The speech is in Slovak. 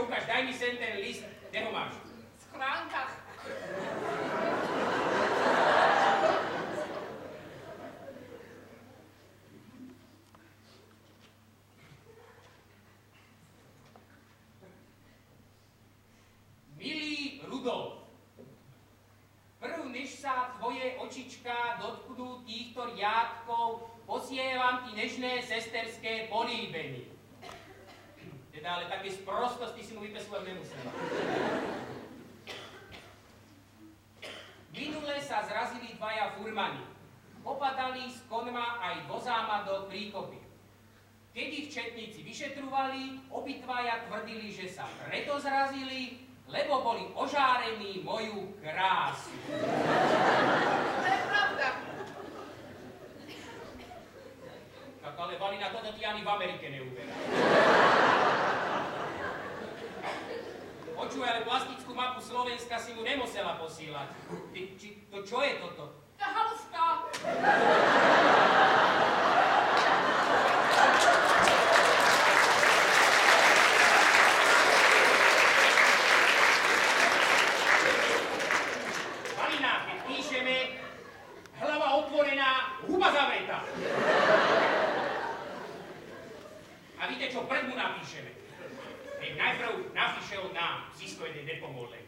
ukáž, daj mi sem ten list, kde ho máš? V schránkach. Milý Rudolf, prv než sa tvoje očička dotknú týchto riadkov, posievam ti nežné sesterské políbenie. Teda ale také sprostosti si mu vypesovať nemusel. Minule sa zrazili dvaja furmani. Opadali z konma aj do zámadok príkopy. Keď ich četníci vyšetrovali, obidvaja tvrdili, že sa preto zrazili, lebo boli ožárení moju krásu. To je pravda. Tak ale Valina, toto ti ani v Amerike neuverá. Počuj, ale plastickú mapu Slovenska si mu nemusela posílať. To čo je toto? To je haluška. Valina, keď píšeme, hlava otvorená, huba zavretá. A víte čo, pred mu napíšeme. Najprv napíše on nám, Zisko jeden nepomôže.